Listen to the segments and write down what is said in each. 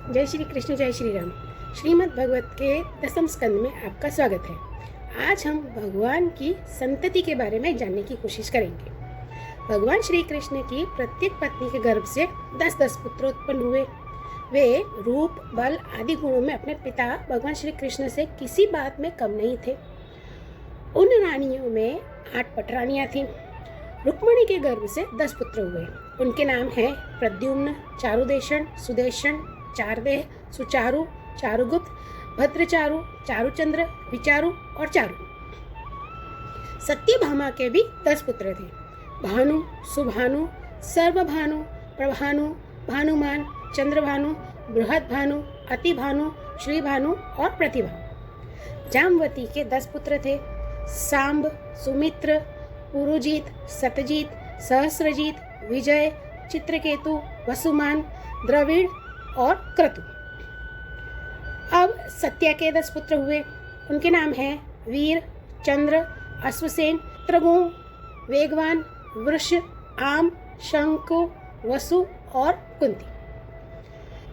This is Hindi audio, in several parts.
जय श्री कृष्ण, जय श्री राम। श्रीमद् भगवत के दसम स्कंद में आपका स्वागत है। आज हम भगवान की संतति के बारे में जानने की कोशिश करेंगे। भगवान श्री कृष्ण की प्रत्येक पत्नी के गर्भ से 10-10 पुत्र उत्पन्न हुए। वे रूप, बल आदि गुणों में अपने पिता भगवान श्री कृष्ण से किसी बात में कम नहीं थे। उन रानियों में 8 पटरानियां थीं। रुक्मिणी के गर्भ से 10 पुत्र हुए। उनके नाम हैं प्रद्युम्न, चारुदेशन, सुदेशन, चारदेह, सुचारु, चारुगुप्त, भद्रचारु, चारुचंद्र, विचारु और चारु। सत्यभामा के भी 10 पुत्र थे। भानु, सुभानु, सर्वभानु, प्रभानु, भानुमान, चंद्रभानु, बृहद्भानु, अतिभानु, श्रीभानु और प्रतिभानु। जामवती के 10 पुत्र थे। सांब, सुमित्र, पुरुजीत, सतजीत, सहस्रजीत, विजय, चित्रकेतु, वसुमान, द्रविड़ और क्रतु। अब सत्या के 10 पुत्र हुए। उनके नाम हैं वीर, चंद्र, अश्वसेन, त्रिगुण, वेगवान, वृष, आम, शंकु, वसु और कुंती।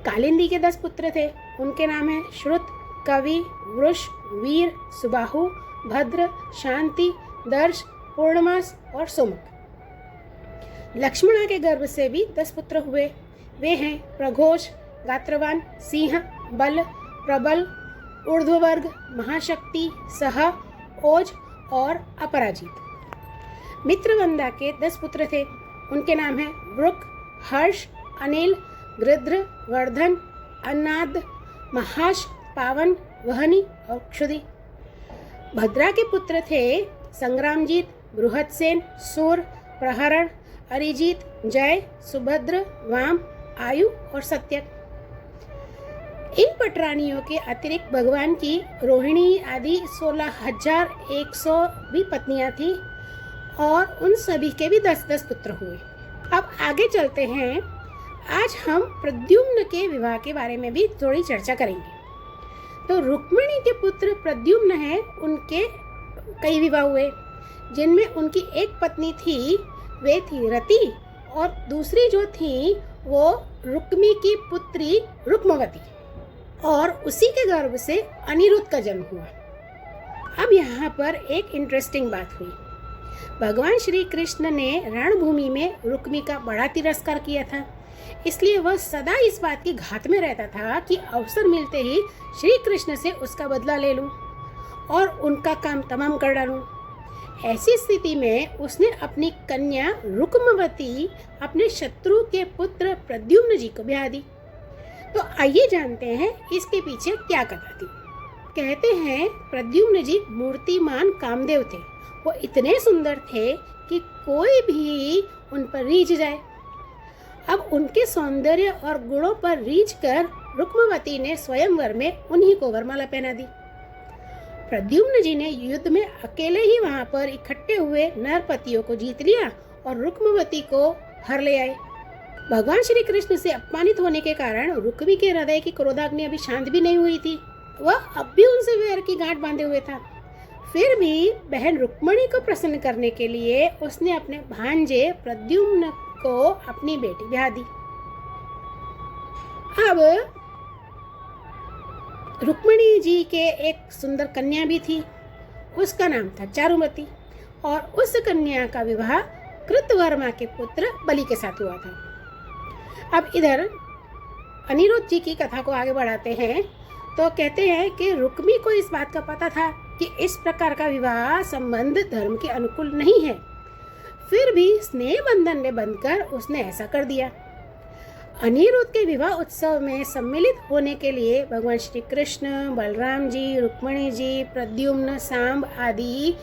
कालिंदी के 10 पुत्र थे। उनके नाम हैं श्रुत, कवि, वृष, वीर, सुबाहु, भद्र, शांति, दर्श, पूर्णमास और सोमक। लक्ष्मणा के गर्भ से भी 10 पुत्र हुए। वे हैं प्रघोष, गात्रवान, सिंह, बल, प्रबल, ऊर्ध्ववर्ग, महाशक्ति, सह, ओज और अपराजित। मित्रवंदा के 10 पुत्र थे। उनके नाम हैं वृक, हर्ष, अनिल, गृध्र, वर्धन, अन्नाद, महाश, पावन, वहनी और क्षुधि। भद्रा के पुत्र थे संग्रामजीत, बृहत्सेन, सूर, प्रहरण, अरिजीत, जय, सुभद्र, वाम, आयु और सत्यक। इन पटरानियों के अतिरिक्त भगवान की रोहिणी आदि 16,100 भी पत्नियां थीं और उन सभी के भी 10-10 पुत्र हुए। अब आगे चलते हैं। आज हम प्रद्युम्न के विवाह के बारे में भी थोड़ी चर्चा करेंगे। तो रुक्मिणी के पुत्र प्रद्युम्न हैं। उनके कई विवाह हुए, जिनमें उनकी एक पत्नी थी, वे थी रति, और दूसरी जो थी वो रुक्मी की पुत्री रुक्मवती, और उसी के गर्भ से अनिरुद्ध का जन्म हुआ। अब यहाँ पर एक इंटरेस्टिंग बात हुई। भगवान श्री कृष्ण ने रणभूमि में रुक्मी का बड़ा तिरस्कार किया था, इसलिए वह सदा इस बात की घात में रहता था कि अवसर मिलते ही श्री कृष्ण से उसका बदला ले लूं और उनका काम तमाम कर डालूं। ऐसी स्थिति में उसने अपनी कन्या रुक्मवती अपने शत्रु के पुत्र प्रद्युम्न जी को ब्याह दी। तो आइए जानते हैं इसके पीछे क्या कथा थी। कहते हैं प्रद्युम्न जी मूर्तिमान कामदेव थे। वो इतने सुंदर थे कि कोई भी उन पर रीझ जाए। अब उनके सौंदर्य और गुणों पर रीझ कर रुक्मवती ने स्वयंवर में उन्हीं को वरमाला पहना दी। प्रद्युम्न जी ने युद्ध में अकेले ही वहां पर इकट्ठे हुए नरपतियों को जीत लिया और रुक्मवती को हर ले आए। भगवान श्री कृष्ण से अपमानित होने के कारण रुक्मी के हृदय की क्रोधाग्नि अभी शांत भी नहीं हुई थी। वह अब भी उनसे वैर की गांठ बांधे हुए था। फिर भी बहन रुक्मिणी को प्रसन्न करने के लिए उसने अपने भांजे प्रद्युम्न को अपनी बेटी ब्याह दी। अब रुक्मिणी जी के एक सुंदर कन्या भी थी। उसका नाम था चारुमती, और उस कन्या का विवाह कृतवर्मा के पुत्र बलि के साथ हुआ था। अब इधर अनिरुद्ध जी की कथा को आगे बढ़ाते हैं। तो कहते हैं कि रुक्मी को इस बात का पता था कि इस प्रकार का विवाह संबंध धर्म के अनुकूल नहीं है, फिर भी स्नेह बंधन में बंधकर उसने ऐसा कर दिया। अनिरुद्ध के विवाह उत्सव में सम्मिलित होने के लिए भगवान श्री कृष्ण, बलराम जी, रुक्मिणी जी, प्रद्युम्न, सांब आदि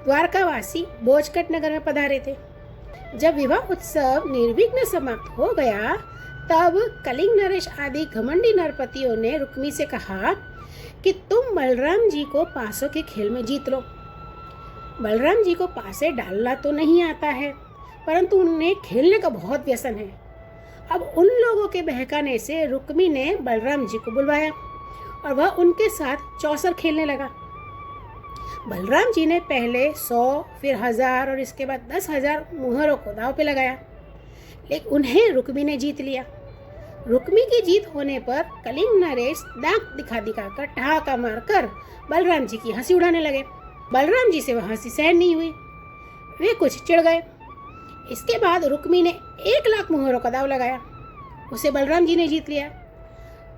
द्वारकावासी भोजकट नगर में पधारे थे। जब विवाह उत्सव निर्विघ्न समाप्त हो गया, तब कलिंग नरेश आदि घमंडी नरपतियों ने रुक्मी से कहा कि तुम बलराम जी को पासों के खेल में जीत लो। बलराम जी को पासे डालना तो नहीं आता है, परंतु उन्हें खेलने का बहुत व्यसन है। अब उन लोगों के बहकाने से रुक्मी ने बलराम जी को बुलवाया और वह उनके साथ चौसर खेलने लगा। बलराम जी ने पहले 100, फिर 1000 और इसके बाद 10,000 मुहरों को दांव पे लगाया, लेकिन उन्हें रुक्मी ने जीत लिया। रुक्मी की जीत होने पर कलिंग नरेश दांत दिखा दिखाकर ठहाका मारकर बलराम जी की हंसी उड़ाने लगे। बलराम जी से वह हंसी सहन नहीं हुई, वे कुछ चिढ़ गए। इसके बाद रुक्मी ने 1,00,000 मोहरों का दाव लगाया। उसे बलराम जी ने जीत लिया,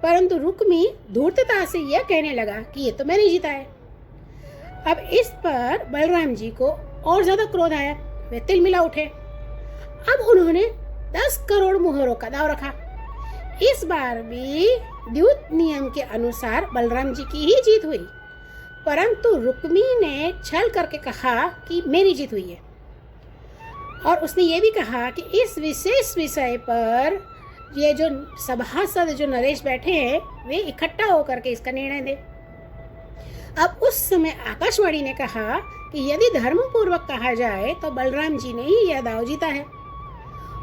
परंतु रुक्मी धूर्तता से यह कहने लगा कि ये तो मैंने जीता है। अब इस पर बलराम जी को और ज्यादा क्रोध आया, वे तिलमिला उठे। अब उन्होंने 10 करोड़ मोहरों का दाव रखा। इस बार भी द्यूत नियम के अनुसार बलराम जी की ही जीत हुई, परंतु रुक्मी ने छल करके कहा कि मेरी जीत हुई है, और उसने ये भी कहा कि इस विशेष विषय पर ये जो सभासद जो नरेश बैठे हैं वे इकट्ठा होकर के इसका निर्णय दें। अब उस समय आकाशवाणी ने कहा कि यदि धर्मपूर्वक कहा जाए तो बलराम जी ने ही यह दाव जीता है।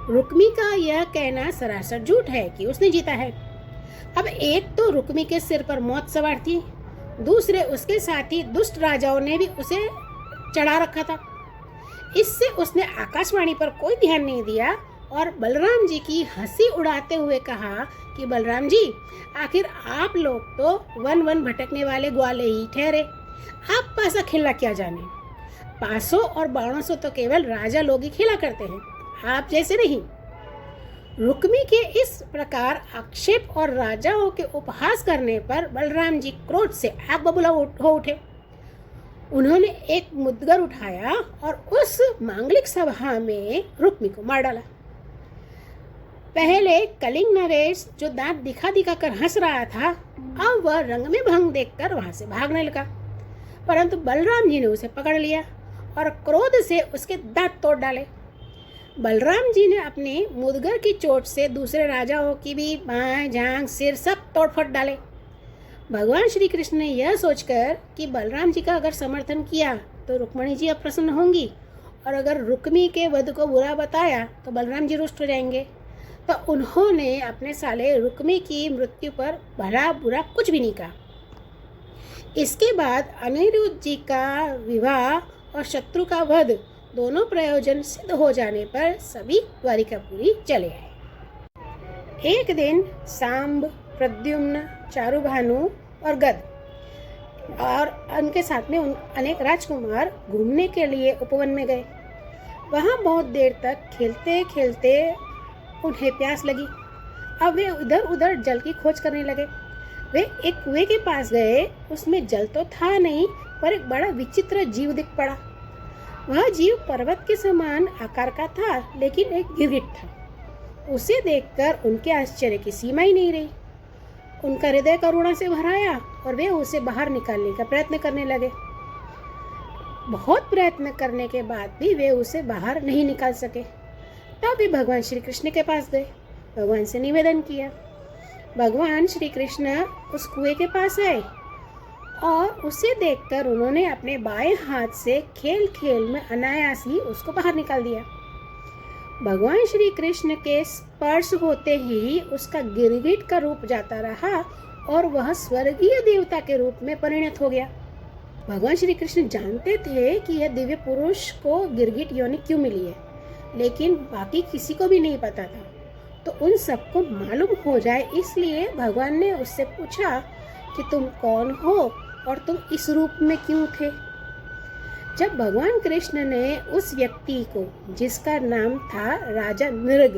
रुक्मी का यह कहना सरासर झूठ है कि उसने जीता है। अब एक तो रुक्मी के सिर पर मौत सवार थी, दूसरे उसके साथी दुष्ट राजाओं ने भी उसे चढ़ा रखा था। इससे उसने आकाशवाणी पर कोई ध्यान नहीं दिया और बलराम जी की हंसी उड़ाते हुए कहा कि बलराम जी, आखिर आप लोग तो वन वन भटकने वाले ग्वाले ही ठहरे, आप पासा खेलना क्या जाने। पासों और बाणों तो केवल राजा लोग ही खेला करते हैं, आप जैसे नहीं। रुक्मी के इस प्रकार आक्षेप और राजाओं के उपहास करने पर बलराम जी क्रोध से आग बबूला हो उठे। उन्होंने एक मुद्गर उठाया और उस मांगलिक सभा में रुक्मी को मार डाला। पहले कलिंग नरेश जो दांत दिखा दिखा कर हंस रहा था, अब वह रंग में भंग देखकर वहां से भागने लगा, परंतु बलराम जी ने उसे पकड़ लिया और क्रोध से उसके दांत तोड़ डाले। बलराम जी ने अपने मुद्गर की चोट से दूसरे राजाओं की भी बाएं, जांघ, सिर सब तोड़ फोड़ डाले। भगवान श्री कृष्ण ने यह सोचकर कि बलराम जी का अगर समर्थन किया तो रुक्मिणी जी अप्रसन्न होंगी, और अगर रुक्मी के वध को बुरा बताया तो बलराम जी रुष्ट हो जाएंगे, तो उन्होंने अपने साले रुक्मी की मृत्यु पर भला बुरा कुछ भी नहीं कहा। इसके बाद अनिरुद्ध जी का विवाह और शत्रु का वध दोनों प्रयोजन सिद्ध हो जाने पर सभी द्वारिकापुरी चले आए। एक दिन सांब, प्रद्युम्न, चारुभानु और गद और उनके साथ में अनेक राजकुमार घूमने के लिए उपवन में गए। वहाँ बहुत देर तक खेलते खेलते उन्हें प्यास लगी। अब वे इधर उधर जल की खोज करने लगे। वे एक कुएं के पास गए, उसमें जल तो था नहीं, पर एक बड़ा विचित्र जीव दिख पड़ा। वह जीव पर्वत के समान आकार का था, लेकिन एक गिरगिट था। उसे देखकर उनके आश्चर्य की सीमा ही नहीं रही। उनका हृदय करुणा से भर आया और वे उसे बाहर निकालने का प्रयत्न करने लगे। बहुत प्रयत्न करने के बाद भी वे उसे बाहर नहीं निकाल सके। तब वे भगवान श्री कृष्ण के पास गए, भगवान से निवेदन किया। भगवान श्री कृष्ण उस कुएं के पास आए और उसे देखकर उन्होंने अपने बाएं हाथ से खेल खेल में अनायास ही उसको बाहर निकाल दिया। भगवान श्री कृष्ण के स्पर्श होते ही उसका गिरगिट का रूप जाता रहा और वह स्वर्गीय देवता के रूप में परिणत हो गया। भगवान श्री कृष्ण जानते थे कि यह दिव्य पुरुष को गिरगिट योनि क्यों मिली है, लेकिन बाकी किसी को भी नहीं पता था। तो उन सबको मालूम हो जाए इसलिए भगवान ने उससे पूछा कि तुम कौन हो और तुम इस रूप में क्यों थे। जब भगवान कृष्ण ने उस व्यक्ति को, जिसका नाम था राजा नृग,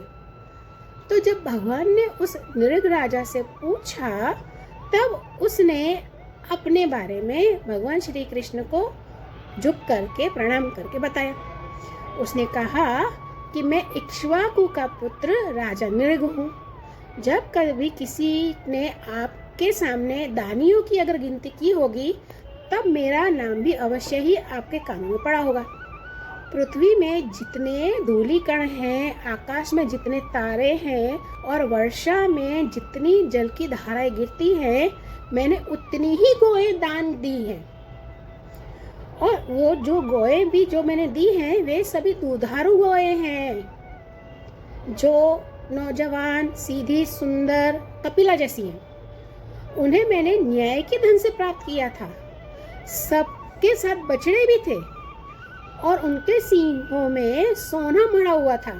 तो जब भगवान ने उस नृग राजा से पूछा तब उसने अपने बारे में भगवान श्री कृष्ण को झुक करके प्रणाम करके बताया। उसने कहा कि मैं इक्ष्वाकु का पुत्र राजा नृग हूँ। जब कभी किसी ने आपके सामने दानियों की अगर गिनती की होगी तब मेरा नाम भी अवश्य ही आपके कानों में पड़ा होगा। पृथ्वी में जितने धूलिकण हैं, आकाश में जितने तारे हैं और वर्षा में जितनी जल की धाराएं गिरती हैं, मैंने उतनी ही गौएं दान दी हैं। और वो जो गौएं भी जो मैंने दी हैं वे सभी दुधारू गौएं हैं, जो नौजवान, सीधी, सुंदर, कपिला जैसी हैं। उन्हें मैंने न्याय के धन से प्राप्त किया था। सबके साथ बछड़े भी थे और उनके सींगों में सोना मढ़ा हुआ था।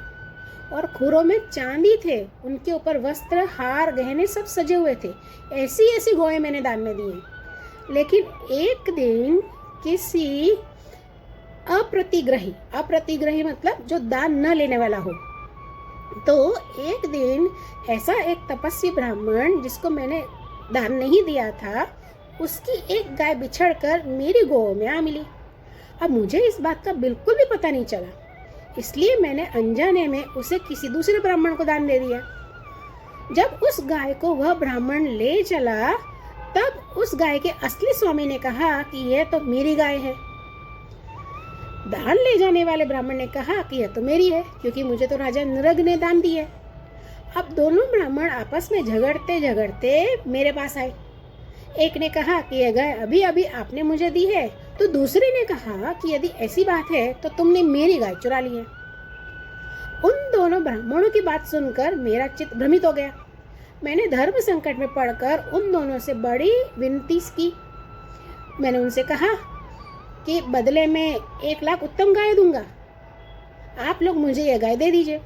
और खुरों में चांदी थे, उनके ऊपर वस्त्र, हार, गहने सब सजे हुए थे। ऐसी ऐसी गौएं मैंने दान में दी हैं। लेकिन एक दिन किसी अप्रतिग्रही मतलब जो दान न लेने वाला हो, तो एक दिन ऐसा एक तपस्वी ब्राह्मण जिसको मैंने दान नहीं दिया था, उसकी एक गाय बिछड़कर मेरी गौ में आ मिली। अब मुझे इस बात का बिल्कुल भी पता नहीं चला, इसलिए मैंने अनजाने में उसे किसी दूसरे ब्राह्मण को दान दे दिया। जब उस गाय को वह ब्राह्मण ले चला, तब उस गाय के असली स्वामी ने कहा कि यह तो मेरी गाय है। दान ले जाने वाले ब्राह्मण ने कहा कि यह तो मेरी है, क्योंकि मुझे तो राजा नृग ने दान दी है। अब दोनों ब्राह्मण आपस में झगड़ते झगड़ते मेरे पास आए। एक ने कहा कि यह गाय अभी अभी आपने मुझे दी है, तो दूसरे ने कहा कि यदि ऐसी बात है तो तुमने मेरी गाय चुरा ली है। उन दोनों ब्राह्मणों की बात सुनकर मेरा चित्त भ्रमित हो गया। मैंने धर्म संकट में पड़कर उन दोनों से बड़ी विनती की। मैंने उनसे कहा कि बदले में 1 लाख उत्तम गाय दूंगा, आप लोग मुझे यह गाय दे दीजिए।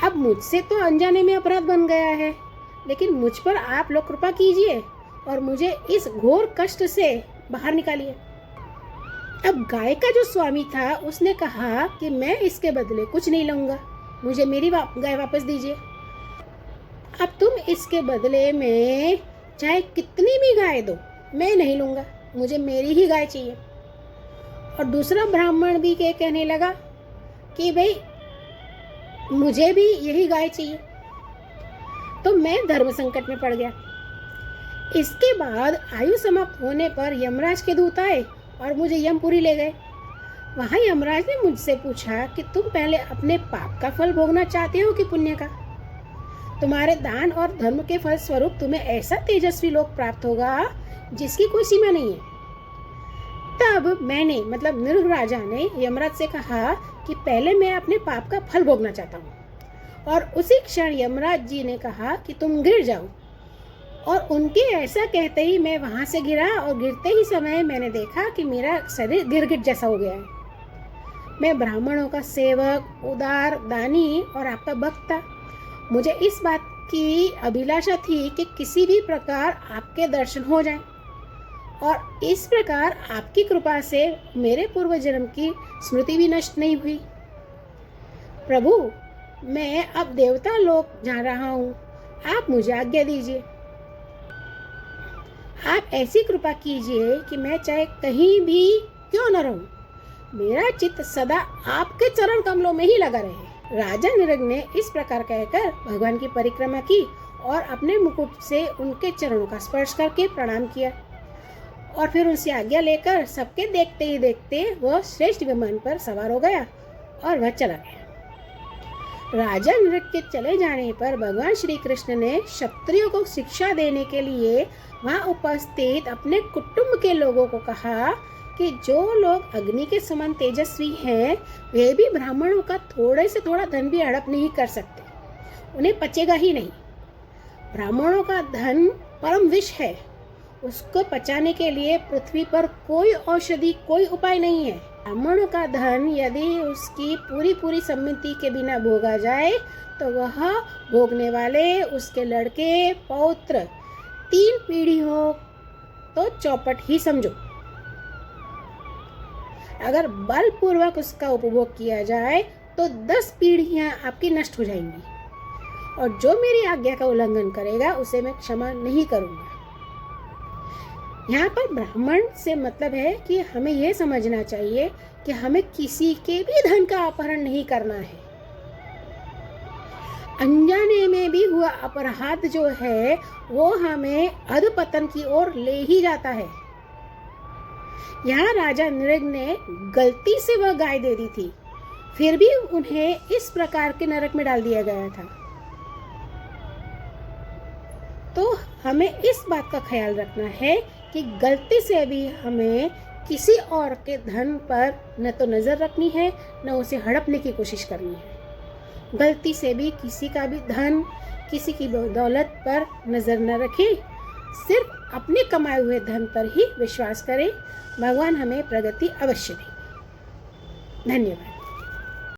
अब मुझसे तो अनजाने में अपराध बन गया है, लेकिन मुझ पर आप लोग कृपा कीजिए और मुझे इस घोर कष्ट से बाहर निकालिए। अब गाय का जो स्वामी था उसने कहा कि मैं इसके बदले कुछ नहीं लूंगा, मुझे मेरी गाय वापस दीजिए। अब तुम इसके बदले में चाहे कितनी भी गाय दो, मैं नहीं लूंगा, मुझे मेरी ही गाय चाहिए। और दूसरा ब्राह्मण भी कहने लगा कि भाई मुझे भी यही गाय चाहिए। तो मैं धर्म संकट में पड़ गया। इसके बाद आयु समाप्त होने पर यमराज के दूत आए और मुझे यमपुरी ले गए। वहाँ यमराज ने मुझसे पूछा कि तुम पहले अपने पाप का फल भोगना चाहते हो कि पुण्य का? तुम्हारे दान और धर्म के फल स्वरूप तुम्हें ऐसा तेजस्वी लोक प्राप्त होगा जिसकी कोई सीमा नहीं है। तब मैंने मतलब नृग राजा ने यमराज से कहा कि पहले मैं अपने पाप का फल भोगना चाहता हूँ। और उसी क्षण यमराज जी ने कहा कि तुम गिर जाओ। और उनके ऐसा कहते ही मैं वहां से गिरा और गिरते ही समय मैंने देखा कि मेरा शरीर गिरगिट जैसा हो गया है। मैं ब्राह्मणों का सेवक, उदार, दानी और आपका भक्त था। मुझे इस बात की अभिलाषा थी कि किसी भी प्रकार आपके दर्शन हो जाएं। और इस प्रकार आपकी कृपा से मेरे पूर्व जन्म की स्मृति भी नष्ट नहीं हुई। प्रभु, मैं अब देवता लोक जा रहा हूँ, आप मुझे आज्ञा दीजिए। आप ऐसी कृपा कीजिए कि मैं चाहे कहीं भी क्यों न रहूं, मेरा चित्त सदा आपके चरण कमलों में ही लगा रहे। राजा नृग ने इस प्रकार कहकर भगवान की परिक्रमा की और अपने मुकुट से उनके चरणों का स्पर्श करके प्रणाम किया और फिर उनसे आज्ञा लेकर सबके देखते ही देखते वह श्रेष्ठ विमान पर सवार हो गया और वह चला गया। राजा नृग के चले जाने पर भगवान श्री कृष्ण ने क्षत्रियों को शिक्षा देने के लिए वहां उपस्थित अपने कुटुंब के लोगों को कहा कि जो लोग अग्नि के समान तेजस्वी हैं, वे भी ब्राह्मणों का थोड़े से थोड़ा धन भी हड़प नहीं कर सकते, उन्हें पचेगा ही नहीं। ब्राह्मणों का धन परम विष है, उसको पचाने के लिए पृथ्वी पर कोई औषधि, कोई उपाय नहीं है। ब्राह्मणों का धन यदि उसकी पूरी सम्मति के बिना भोगा जाए तो वह भोगने वाले, उसके लड़के, पौत्र 3 पीढ़ी हो तो चौपट ही समझो। अगर बलपूर्वक उसका उपभोग किया जाए तो 10 पीढ़ियां आपकी नष्ट हो जाएंगी और जो मेरी आज्ञा का उल्लंघन करेगा उसे मैं क्षमा नहीं करूंगा। यहाँ पर ब्राह्मण से मतलब है कि हमें यह समझना चाहिए कि हमें किसी के भी धन का अपहरण नहीं करना है। अनजाने में भी हुआ अपराध जो है वो हमें अधपतन की ओर ले ही जाता है। यहाँ राजा नृग ने गलती से वह गाय दे दी थी, फिर भी उन्हें इस प्रकार के नरक में डाल दिया गया था। तो हमें इस बात का ख्याल रखना है कि गलती से भी हमें किसी और के धन पर न तो नज़र रखनी है, न उसे हड़पने की कोशिश करनी है। गलती से भी किसी का भी धन, किसी की दौलत पर नज़र न रखें, सिर्फ अपने कमाए हुए धन पर ही विश्वास करें। भगवान हमें प्रगति अवश्य दें। धन्यवाद।